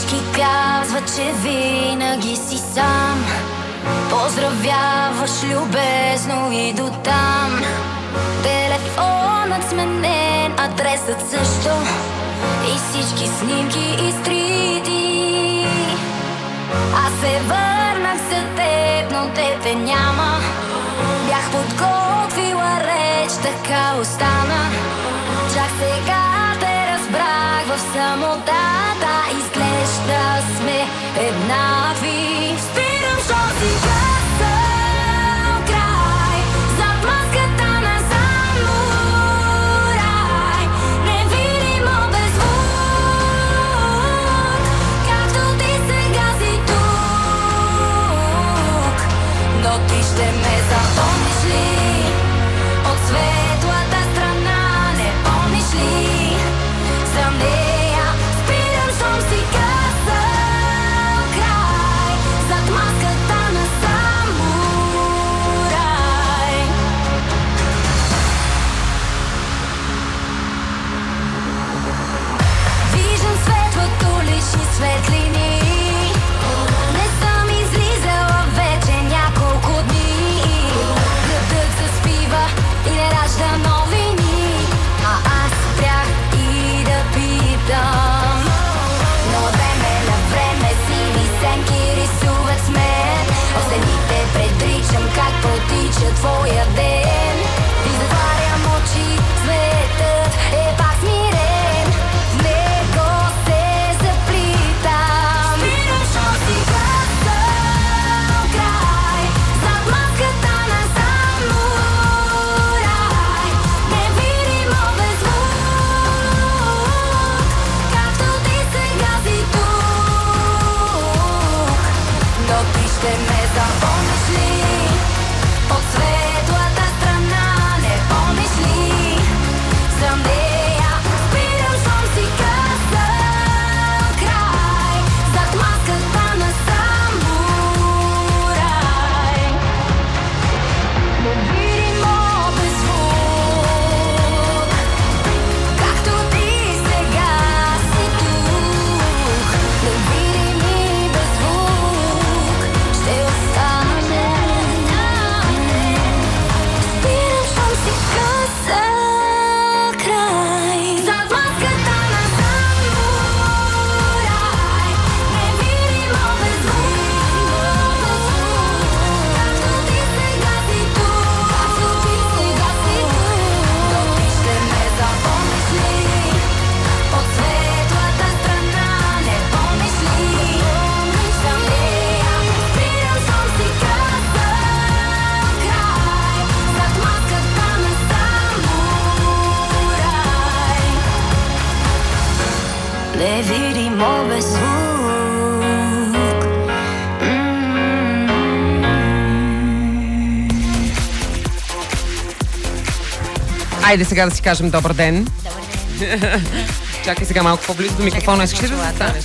Всички казват, че винаги си сам. Поздравяваш любезно и до там. Телефонът сменен, адресът също. И всички снимки изтрити. Аз се върнах за теб, но те няма. Бях подготвила реч, така остана. Чак сега те разбрах в самотата. Изглежда сме еднакви. Спирам, що си късал край. Зад маската на самурай. Невидимо без звук. Както ти сега си тук. Но ти ще ме запомниш ли? От светлата страна не помниш ли? За нея спирам, щом си късал край. Зад маската на самурай. Виждам свет в улични светлини. Не съм излизала вече няколко дни. Градът заспива и не ражда новини. А аз спрях и да питам. Но от време на време сиви сенки рисуват с мен. В стените предричам как протича твоя ден. И затварям очи, светът е пак смирен. В него се заплитам. Спирам, що си късал край. Зад маската на самурай. Невидимо без звук. Както ти сега си тук. Но ти ще ме запомниш ли? От светлата страна не помниш ли? За нея спирам, щом си късал край. Зад маската на самурай. Невидимо без звук. Както ти сега си тук. Невидими без звук. Ще остане. Спирам, щом си късал край. Зад маската на самурай. Невидимо без звук. Както ти сега си тук. Както ти сега си тук. Но ти ще ме запомниш ли? От светлата страна не помниш ли? За нея спирам, щом си късал край. Зад маската на самурай. Невидимо без звук. Айде сега да си кажем добър ден. Добър ден. Чакай сега малко по-близо до микрофона. Искаш ли да застанеш?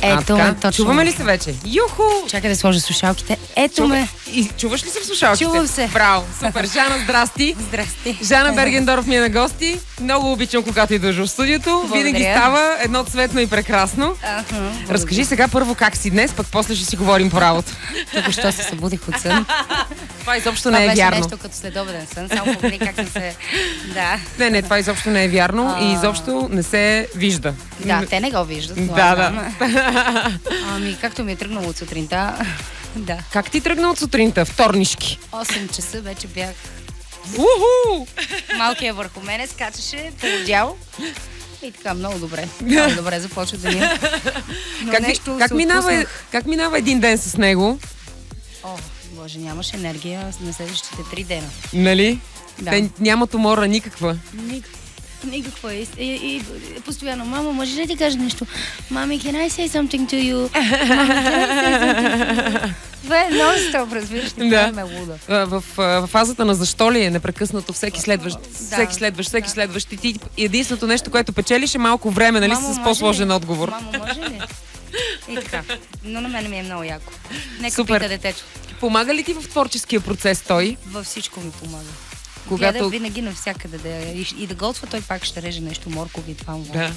Ето ме, точно. Чуваме ли се вече? Юху! Чакай да сложа слушалките. Ето ме. И чуваш ли се в слушалките? Чувам се. Браво, супер. Жана, здрасти. Здрасти. Жана Бергендорф ми е на гости. Много обичам, когато идваш в студиото. Благодаря. Винаги става едно цветно и прекрасно. Разкажи сега първо как си днес, пък после ще си говорим по работа. Тук що се събудих от сън. Това изобщо Това не е беше вярно. нещо като следобеден сън. Само помни как съм се... Да. Не, това изобщо не е вярно и изобщо не се вижда. Да, те не го виждат. Да. Ами, както ми е тръгнало от сутринта, да. Как ти тръгна от сутринта? Вторнишки. 8 часа вече бях. Уху! Малкият върху мене скачаше по одеяло. И така, много добре. Много добре започва деня. Но нещо се отпуснах. Как минава един ден с него? О, Боже, нямаш енергия на следващите 3 дена. Нали? Да. Те нямат умора никаква. Никаква. И постоянно, мама, може ли да ти кажа нещо? Мами, can I say something to you? Мама, can I say something to you? Това е нон-стоп, разбираш ли? Това ме луда. В фазата на защо ли е непрекъснато всеки следващ, и ти единственото нещо, което печелиш е малко време, нали, с по-сложен отговор. Мамо, може ли? И така. Но на мен ми е много яко. Нека Супер. пита детето. Помага ли ти в творческия процес той? Във всичко ми помага. Когато... Гледа винаги навсякъде и да готва, той пак ще реже нещо моркови и това му. Да.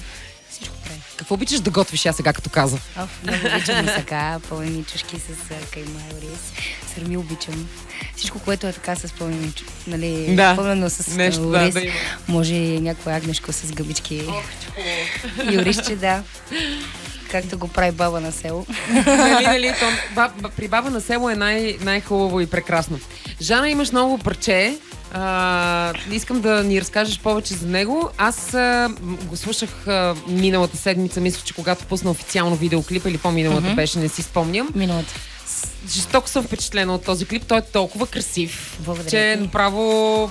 всичко прави. Какво обичаш да готвиш сега, като каза? Много обичам мусака, пълнени чушки с кайма и ориз. Сърми обичам. Всичко, което е така с пълнени, нали, пълнено с нещо, ориз. Да има. Може и някое агнешко с гъбички. И оризче, да. Както го прави баба на село. Нали, при баба на село е най-хубаво и прекрасно. Жана, имаш ново парче. Искам да ни разкажеш повече за него. Аз го слушах миналата седмица, мисля, че когато пусна официално видеоклип, или по-миналата беше, не си спомням. Миналата. Жестоко съм впечатлена от този клип. Той е толкова красив, благодаря, че направо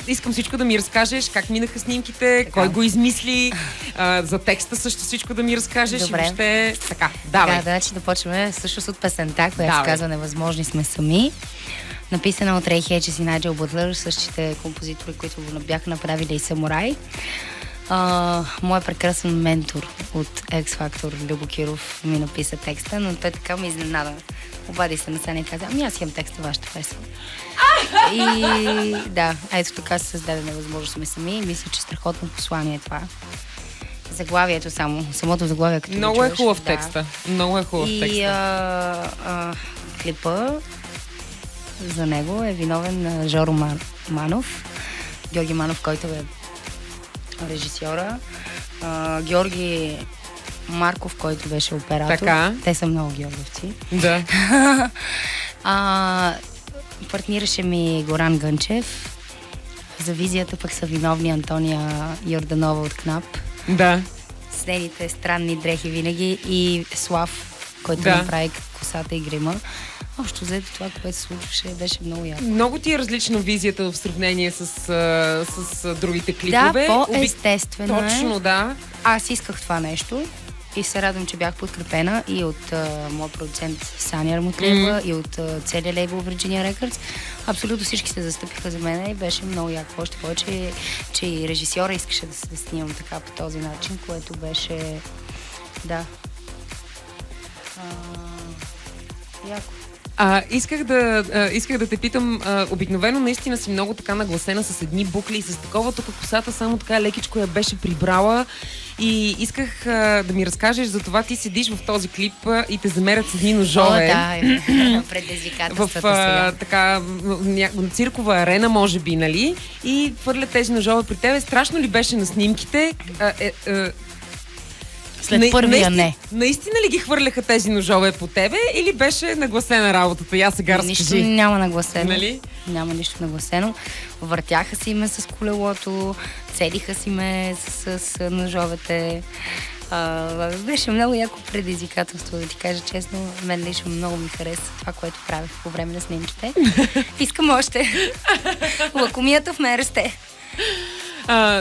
искам всичко да ми разкажеш, как минаха снимките, така, кой го измисли, за текста също всичко да ми разкажеш. Добре. И въобще така, давай. Значи да почваме също от песента, която се казва "Невъзможни сме сами". Написана от Рей Хеджес и Найджел Бътлър, същите композитори, които го бяха направили и Самурай. Моят прекрасен ментор от X-Factor, Любо Киров, ми написа текста, но той така ме изненада. Обади се на сцена и каза: аз имам текста вашата песен. И да, ето така се създаде "Невъзможно сме сами". Мисля, че страхотно послание е това. Заглавието самото заглавие, като много чуеш, е хубав текста. Много е хубав текста. И клипа за него е виновен Жоро Манов. Георги Манов, който е режисьора. Георги Марков, който беше оператор. Така. Те са много георговци. Да. Партнираше ми Горан Гънчев. За визията пък са виновни Антония Йорданова от КНАП. Да. С нейните странни дрехи винаги. И Слав, който направи косата и грима. Общо взето това, което се случваше, беше много яко. Много ти е различна визията в сравнение с другите клипове. Да, по-естествено Точно, да. Аз исках това нещо и се радвам, че бях подкрепена и от моят продуцент Сани Армутлева, и от целия лейбъл Virginia Records. Абсолютно всички се застъпиха за мен и беше много яко. Още повече, че и режисьора искаше да се снимам така по този начин, което беше яко. Исках да те питам, обикновено наистина си много така нагласена с едни букли и с такова, тук косата само така лекичко я беше прибрала и исках да ми разкажеш за това. Ти седиш в този клип и те замерят с едни ножове. Предизвикателствата сега. Така, циркова арена, може би, нали? И хвърлят тези ножове при тебе. Страшно ли беше на снимките? След първия не. Наистина ли ги хвърляха тези ножове по тебе или беше нагласена работата? Я сега разкажи. Нищо няма нагласено. Нали? Няма нищо нагласено. Въртяха си ме с колелото, целиха си ме с ножовете. Беше много яко предизвикателство, да ти кажа честно. Мен лично много ми хареса това, което правих по време на снимките. Искам още. Лакомията в мен расте.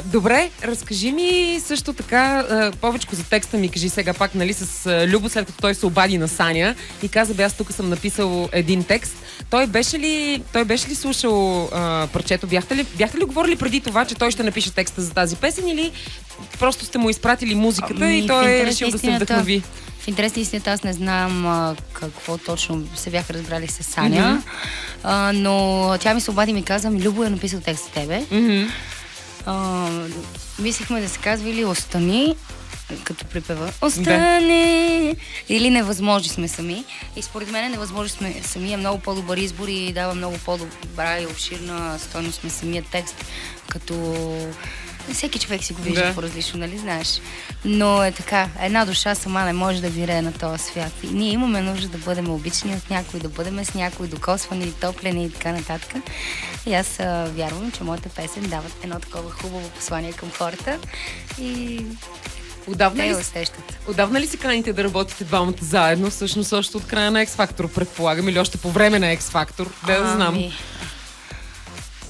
Добре, разкажи ми също така повече за текста ми. Кажи сега пак, нали, с Любо, след като той се обади на Саня и каза: аз тук съм написал един текст. Той беше ли слушал парчето? Бяхте ли говорили преди това, че той ще напише текста за тази песен, или просто сте му изпратили музиката и той е решил да се вдъхнови? В интерес на истината аз не знам какво точно се бях разбрали с Саня, но тя ми се обади и ми каза: Любо е написал текст за тебе. Мислихме да се казва или "Остани", като припева "Остани", или "Невъзможни сме сами". И според мен "Невъзможни сме сами" е много по-добър избор и дава много по-добра и обширна стойност на самия текст, като всеки човек си го вижда по-различно, нали знаеш. Но е така, една душа сама не може да вирее на този свят. И ние имаме нужда да бъдем обичани от някой, да бъдем с някой, докосвани, топлени и така нататък. И аз вярвам, че моята песен дават едно такова хубаво послание към хората и те усещат. Отдавна ли си каните да работите двамата заедно? Всъщност още от края на X-Factor, предполагам, или още по време на X-Factor? Да знам.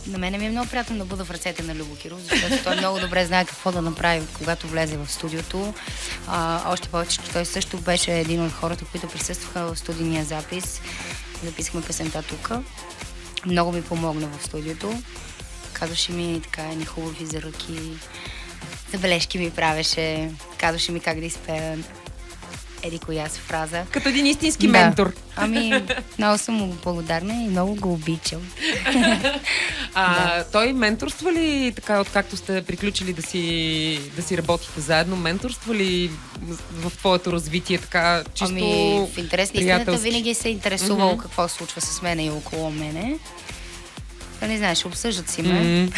На мен ми е много приятно да бъда в ръцете на Любо Киров, защото той много добре знае какво да направи, когато влезе в студиото. Още повече, че той също беше един от хората, които присъстваха в студийния запис. Записахме песента тук. Много ми помогна в студиото. Казваше ми така едни хубави заръки, забележки ми правеше, казваше ми как да изпея еди коя си фраза. Като един истински ментор. Ами, много съм му благодарна и много го обичам. Той менторства ли, така, откакто сте приключили да си работите заедно, менторства ли в твоето развитие, така чисто в интерес на истината винаги се е интересувал какво се случва с мене и около мене. Да не знаеш, обсъждат си ме.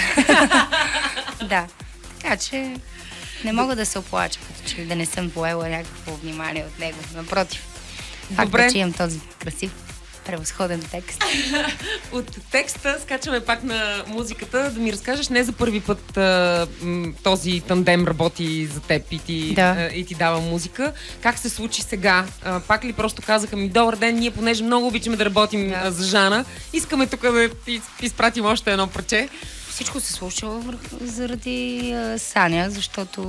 Да, така че не мога да се оплача, като че да не съм поела някакво внимание от него. Напротив, факта, че имам този красив, превъзходен текст. От текста скачаме пак на музиката. Да ми разкажеш, не за първи път този тандем работи за теб и ти дава музика. Как се случи сега? Пак ли просто казаха ми, добър ден, ние понеже много обичаме да работим за Жана, искаме тук да ти изпратим още едно парче. Всичко се случва заради Саня, защото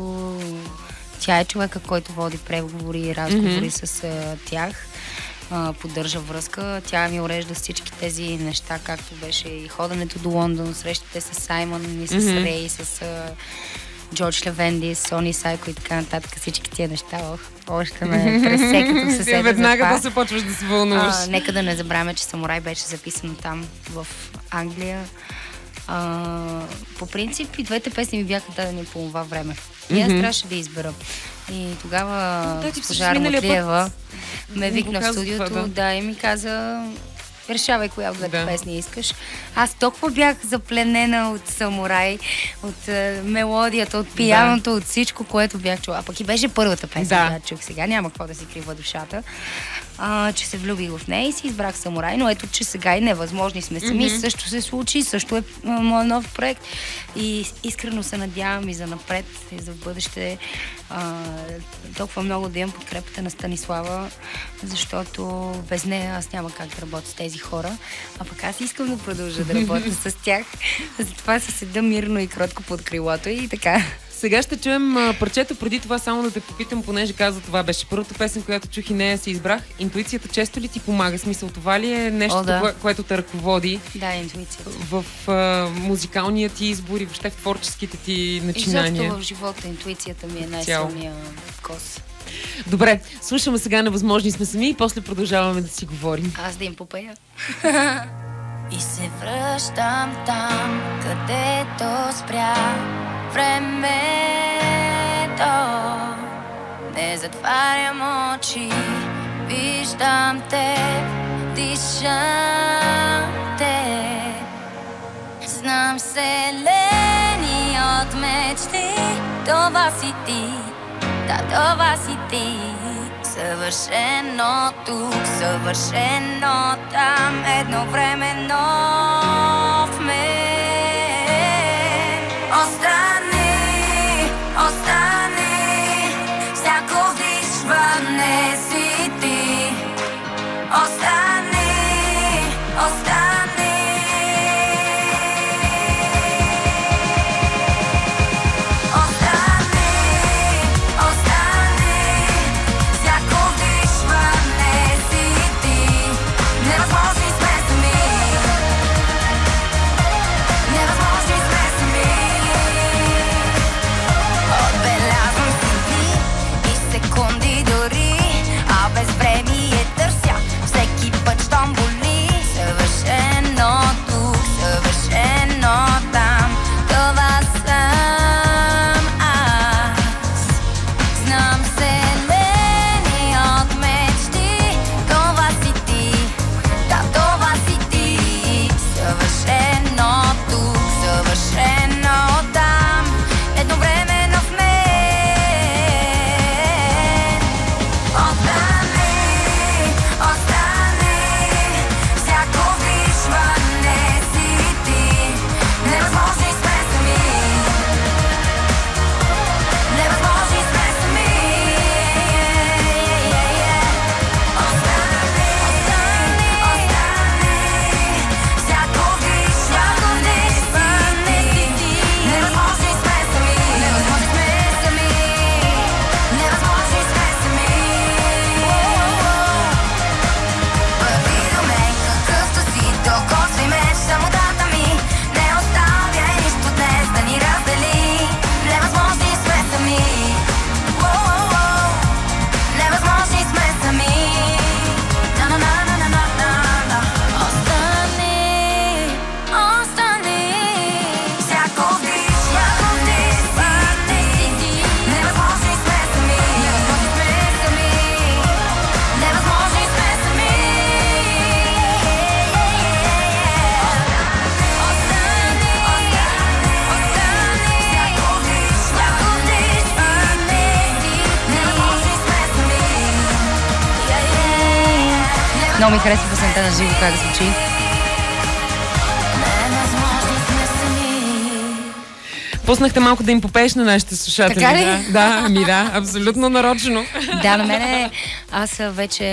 тя е човека, който води преговори и разговори с тях. Поддържа връзка. Тя ми урежда всички тези неща, както беше и ходенето до Лондон, срещите с Саймън и с Рей, с Джордж Левенди, Сони Сайко и така нататък. Всички тия неща още ме пресекат в съседа. Веднага да се почваш да се вълнуваш. Нека да не забравяме, че Самурай беше записано там, в Англия. По принцип и двете песни ми бяха дадени по това време. И аз трябваше да избера. И тогава госпожа Арматлиева ме викна в студиото и ми каза, решавай коя от двете песни искаш. Аз толкова бях запленена от Самурай, от мелодията, от пияното, от всичко, което бях чула. А пък и беше първата песня, която чух сега. Няма какво да си крива душата. Че се влюбих в нея и си избрах Самурай, но ето, че сега и невъзможни сме сами. Също се случи, също е моят нов проект и искрено се надявам и за напред, и за в бъдеще толкова много да имам подкрепата на Станислава, защото без нея аз няма как да работя с тези хора, а пък аз искам да продължа да работя с тях. Затова се седа мирно и кротко под крилото и така. Сега ще чуем парчето, преди това само да те попитам, понеже каза, това беше първата песен, която чух и нея си избрах. Интуицията често ли ти помага? Смисъл, това ли е нещо, което те ръководи? Да, интуицията. В музикалния ти избор и въобще в творческите ти начинания? Изобщо в живота интуицията ми е най-силния кос. Добре, слушаме сега Невъзможни сме сами и после продължаваме да си говорим. Аз да им попея. И се връщам там, където спря времето. Не затварям очи, виждам теб, дишам теб. Знам вселени от мечти, това си ти, да, това си ти. Съвършено тук, съвършено там, едновременно в мен. Остани, остани, всяко вдишване си ти. Остани, остани. Много ми харесва песента на живо как звучи. Пуснахте малко да им попееш на нашите слушатели. Така ли? Да, абсолютно нарочно. Да, на мене аз вече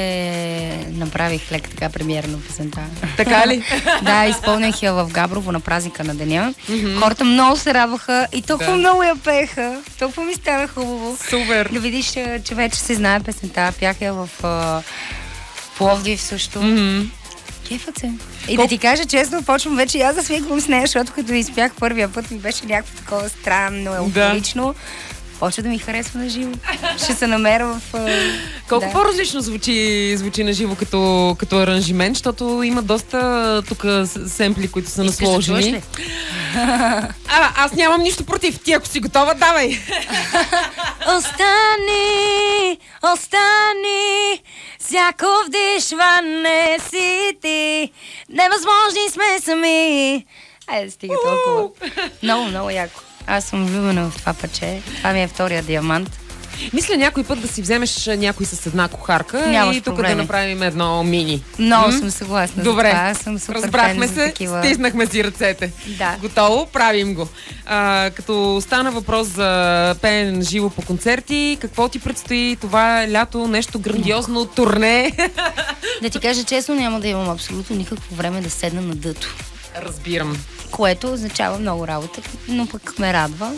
направих лек така премиера на песента. Така ли? Да, изпълнях я в Габрово на празника на деня. Хората много се радваха и толкова много я пееха. Толкова ми стана хубаво. Супер. Да видиш, че вече се знае песента. Пях я в Пловдив също. Кефът се. И да ти кажа честно, почвам вече и аз да свиквам с нея, защото като изпях първия път ми беше някакво такова странно, еуфорично. Почва да ми харесва на живо. Ще се намеря в... Колко по-различно звучи на живо като аранжимент, защото има доста тук семпли, които са насложени. Да аз нямам нищо против. Ти ако си готова, давай! Остани, остани, всяко вдишване си ти, невъзможни сме сами. Айде, стига толкова. Много, много яко. Аз съм влюбена в това парче. Това ми е втория диамант. Мисля някой път да си вземеш някой с една кухарка. Нямаш и тук проблеми. да направим едно мини. Много съм съгласна. Добре, за това. Аз съм супер разбрахме фен се, за такива. стиснахме си ръцете. Да. Готово, правим го. Като стана въпрос за пеене живо по концерти, какво ти предстои това лято? Нещо грандиозно, турне? Да ти кажа честно, няма да имам абсолютно никакво време да седна на дъто. Разбирам. Което означава много работа, но пък ме радва.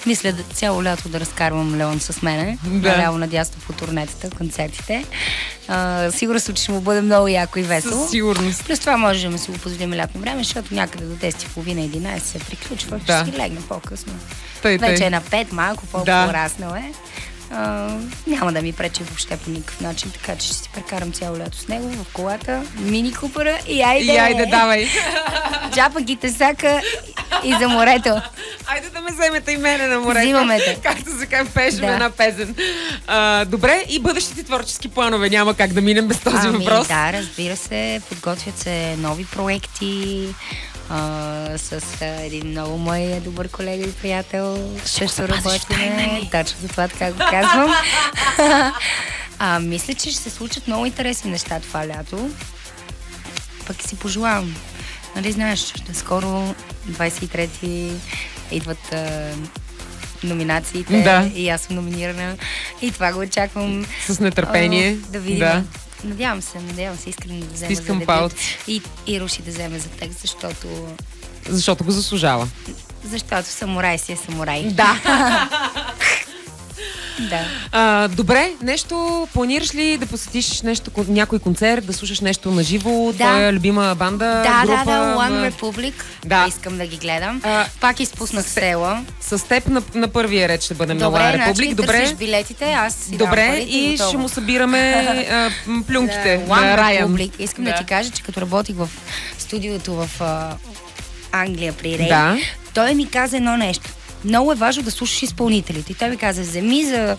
Мисля цяло лято да разкарвам Леон с мене, наляво надясно по турнетата, концертите. Сигурно съм, че ще му бъде много яко и весело. Със сигурност. Плюс това може да си го позволим лятно време, защото някъде до 10:30-11 се приключва, ще си легна по-късно. Вече е на 5, малко по-пораснал е. Няма да ми пречи въобще по никакъв начин, така че ще си прекарам цяло лято с него в колата, мини купера и айде! И айде, давай! Джапа ги тесака и за морето. Айде да ме вземете и мене на морето. Взимаме те. Както се казва, пеем една песен. Добре, и бъдещите творчески планове няма как да минем без този въпрос. Да, разбира се, подготвят се нови проекти. С един много мой добър колега и приятел. Също работиме. Точно за това така го казвам. Мисля, че ще се случат много интересни неща това лято. Пък си пожелавам. Нали знаеш, скоро 23-ти идват номинациите и аз съм номинирана. И това го очаквам. С нетърпение. Да видим. Да. Надявам се искрено да взема за дебют. И Руши да вземе за текст, защото го заслужава. Защото самурай си е самурай. Да. Да. Добре, нещо, планираш ли да посетиш някой концерт, да слушаш нещо на живо, твоя любима банда, група? Да, One Republic. Искам да ги гледам. Пак изпуснах Села. С теб на първия ред ще бъдем на One Republic. Добре, търсиш билетите, аз си дам парите и ще му събираме плюнките на Райан. Искам да ти кажа, че като работих в студиото в Англия при Рей, той ми каза едно нещо. Много е важно да слушаш изпълнителите. И той ми каза, вземи за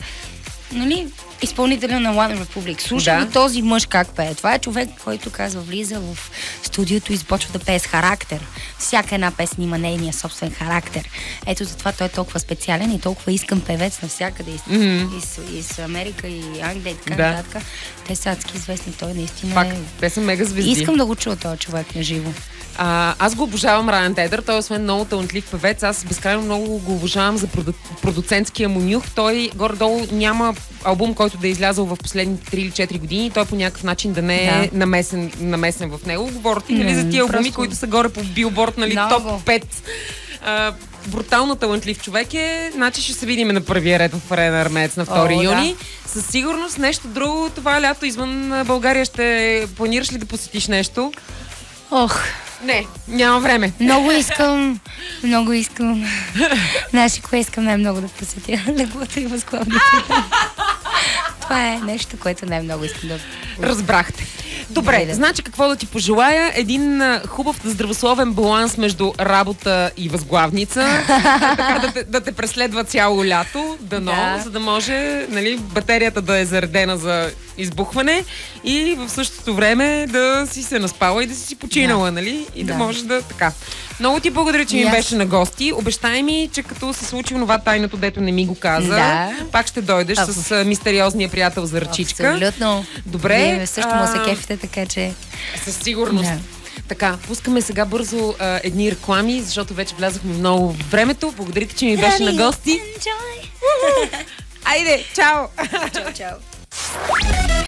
изпълнителя на One Republic. Слушай този мъж как пее. Това е човек, който казва, влиза в студиото и започва да пее с характер. Всяка една песен има нейния собствен характер. Ето затова той е толкова специален и толкова искан певец навсякъде. И с Америка, и Англия, и така нататък. Те са адски известни. Той наистина те са мега звезди. Искам да го чуя този човек на живо. Аз го обожавам Райан Тедър. Той освен много талантлив певец. Аз безкрайно много го обожавам за продуцентския му нюх. Той горе-долу няма албум, който да е излязъл в последните 3 или 4 години. Той по някакъв начин да не е намесен в него. Говорят и за тия албуми, които са горе по билборд, топ 5. Брутално талантлив човек е. Значи ще се видим на първия ред в Арена Армеец на 2 юни. Със сигурност нещо друго това лято извън България ще планираш ли да посетиш нещо? Не, няма време. Много искам. Знаеш кое искам най-много да посетя? Леглото и възглавните. Това е нещо, което най-много искам да... Разбрахте. Добре, значи какво да ти пожелая? Един хубав здравословен баланс между работа и възглавница. Така да те преследва цяло лято, за да може, батерията да е заредена за избухване и в същото време да си се наспала и да си починала, нали? И да може да така. Много ти благодаря, че ми беше на гости. Обещай ми, че като се случи това тайното, дето не ми го каза, пак ще дойдеш с мистериозния приятел за ръчичка. Абсолютно. Добре. Вие също му се кефите, така че... Със сигурност. Така, пускаме сега бързо едни реклами, защото вече влязахме много в времето. Благодаря ти, че ми беше на гости. Айде, чао! Чао, чао!